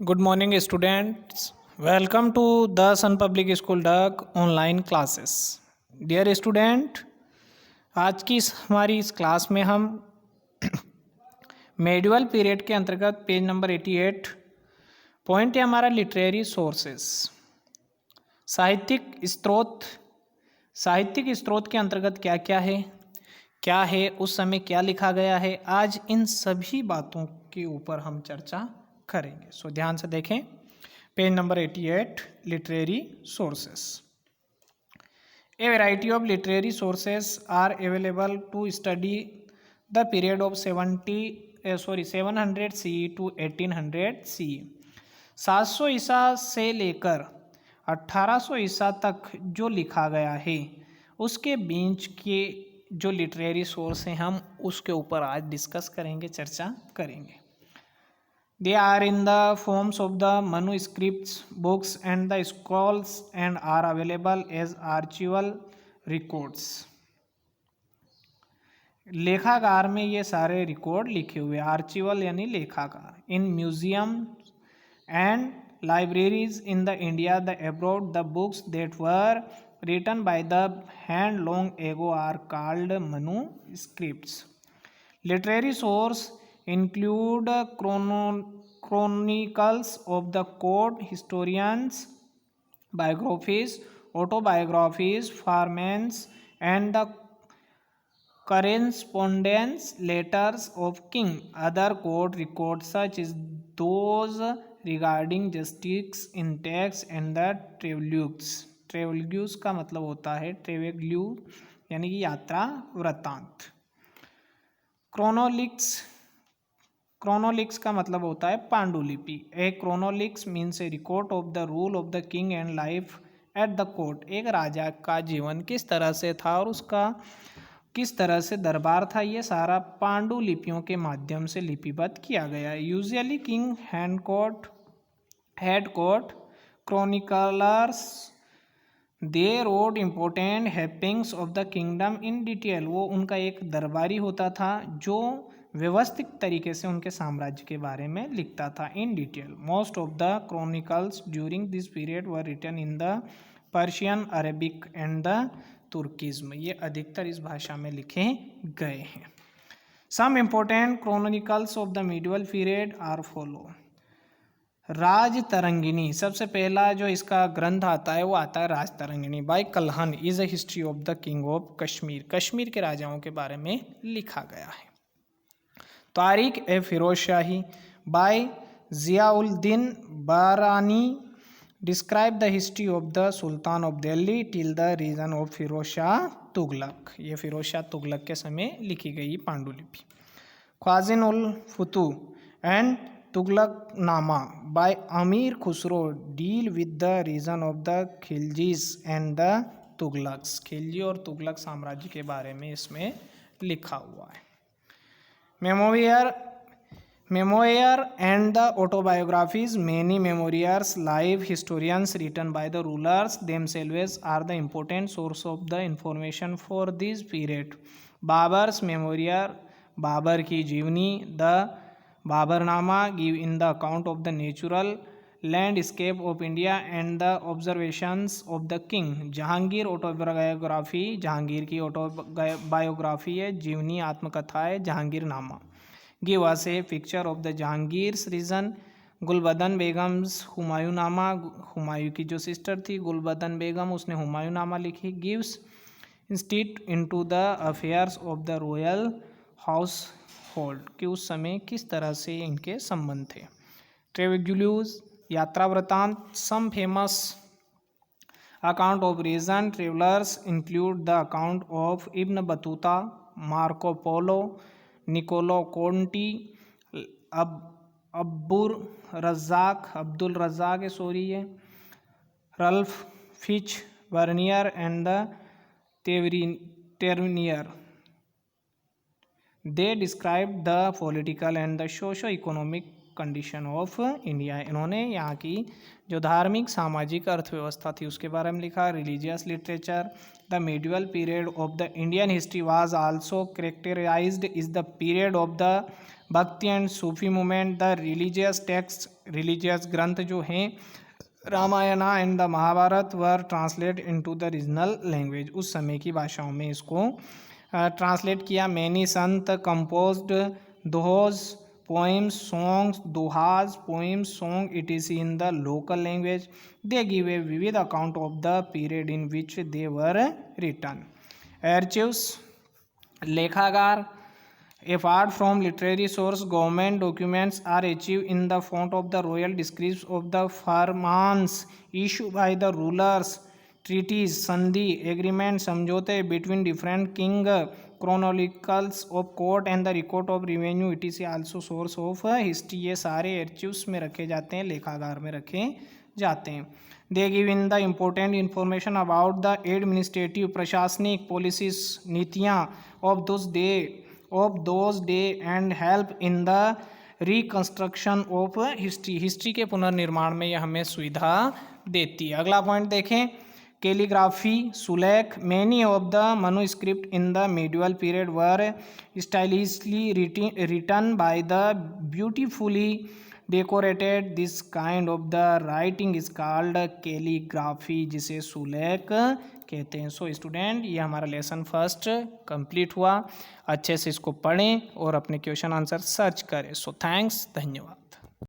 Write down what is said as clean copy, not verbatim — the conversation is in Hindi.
Good morning, students. Welcome to the Sun Public School Dak online classes. Dear student, आज की हमारी इस क्लास में हम मेडिवल पीरियड के अंतर्गत पेज नंबर 88 पॉइंट है हमारा लिटरेरी सोर्सेस, साहित्यिक स्रोत के अंतर्गत क्या है उस समय क्या लिखा गया है, आज इन सभी बातों के ऊपर हम चर्चा करेंगे। सो ध्यान से देखें, page number 88 literary sources. A variety of literary sources are available to study the period of 700 C to 1800 C. 700 ईसा से लेकर 1800 ईसा तक जो लिखा गया है उसके बीच के जो लिटरेरी सोर्स हैं हम उसके ऊपर आज डिस्कस करेंगे, चर्चा करेंगे। They are in the forms of the manuscripts, books and the scrolls and are available as archival records. लेखागार में ये सारे रिकॉर्ड लिखे हुए, आर्चिवल यानी लेखागार, in museum and libraries in the India, the abroad, the books that were written by the hand long ago are called manuscripts. Literary source include chronicles of the court, historians, biographies, autobiographies, fragments, and the correspondence letters of king. Other court records such as those regarding justice in tax and the ट्रेवल्यूक्स। ट्रेवल्यूक्स का मतलब होता है ट्रेवेग्ल्यू यानी कि यात्रा वृत्तांत। क्रोनोलिक्स का मतलब होता है पांडुलिपि। A chronicles means a record of the rule of the king and life at the court. एक राजा का जीवन किस तरह से था और उसका किस तरह से दरबार था, ये सारा पांडुलिपियों के माध्यम से लिपिबद्ध किया गया है। Usually king had court chroniclers they wrote important happenings of the kingdom in detail. वो उनका एक दरबारी होता था जो व्यवस्थित तरीके से उनके साम्राज्य के बारे में लिखता था in detail. Most of the chronicles during this period were written in the Persian, Arabic and the Turkish. ये अधिकतर इस भाषा में लिखे गए हैं। Some important chronicles of the medieval period are follow. Rajatarangini, सबसे पहला जो इसका ग्रंथ आता है वो आता है Rajatarangini by Kalhana, is a history of the king of Kashmir. Kashmir के राजाओं के बारे में लिखा गया है। Tarikh e Firoz Shahi by Ziauddin Barani describe the history of the sultan of Delhi till the region of Firoz Shah Tughlaq. ये फिरोज शाह तुगलक के समय लिखी गई पांडुलिपि। ख्वाजिन उल फतू and Tughlaq Nama by Amir Khusro deal with the region of the Khiljis and the Tughlaqs. Khilji और तुगलक साम्राज्य के बारे में इसमें लिखा हुआ है। Memoir and the autobiographies, many memoirs, life historians written by the rulers themselves are the important source of the information for this period. Babar's memoir, Babar की जीवनी, the Baburnama give in the account of the natural landscape of India and the observations of the king. Jahangir autobiography, Jahangir की ऑटोबायोग्राफी है, जीवनी आत्मकथा है Jahangirnama. Give us a picture of the Jahangir's region. Gulbadan Begum's Humayunnama, Humayun की जो सिस्टर थी गुलबदन बेगम, उसने हुमायूंनामा लिखी। Gives insight into the affairs of the royal household, कि उस समय किस तरह से इनके संबंध थे। ट्रेवेग्ल्यूज यात्रा वृतांत। Some famous account of region travellers include the account of Ibn Battuta, Marco Polo, Niccolo Conti, Abdul Razzaq Ralph Fitch Bernier and the Tavernier. They describe the political and the socio-economic condition of India. इन्होंने यहाँ की जो धार्मिक सामाजिक अर्थव्यवस्था थी उसके बारे में लिखा। Religious literature, the medieval period of the Indian history was also characterised is the period of the Bhakti and Sufi movement. The religious text, religious ग्रंथ जो हैं Ramayana and the Mahabharata were translate into the regional language, उस समय की भाषाओं में इसको ट्रांसलेट किया। Many sant composed dohas, poems, songs, dohas, poems, song etc in the local language. They give a vivid account of the period in which they were written. Archives, लेखागार, apart from literary source, government documents are archived in the font of the royal decrees of the फरमान्स issued by the rulers, treaties, संधि, एग्रीमेंट, समझौते between different king, chronicles of court and the record of revenue etc also source of history। ये सारे archives में रखे जाते हैं, लेखागार में रखे जाते हैं। They give in the important information about the administrative, प्रशासनिक policies, नीतियाँ of those day and help in the reconstruction of history। History के पुनर्निर्माण में यह हमें सुविधा देती है। अगला पॉइंट देखें, calligraphy, सुलेख। Many of the manuscript in the medieval period were stylishly written by the beautifully decorated। This kind of the writing is called calligraphy, जिसे सुलेख कहते हैं। सो स्टूडेंट, ये हमारा लेसन फर्स्ट कंप्लीट हुआ। अच्छे से इसको पढ़ें और अपने क्वेश्चन आंसर सर्च करें। सो थैंक्स, धन्यवाद।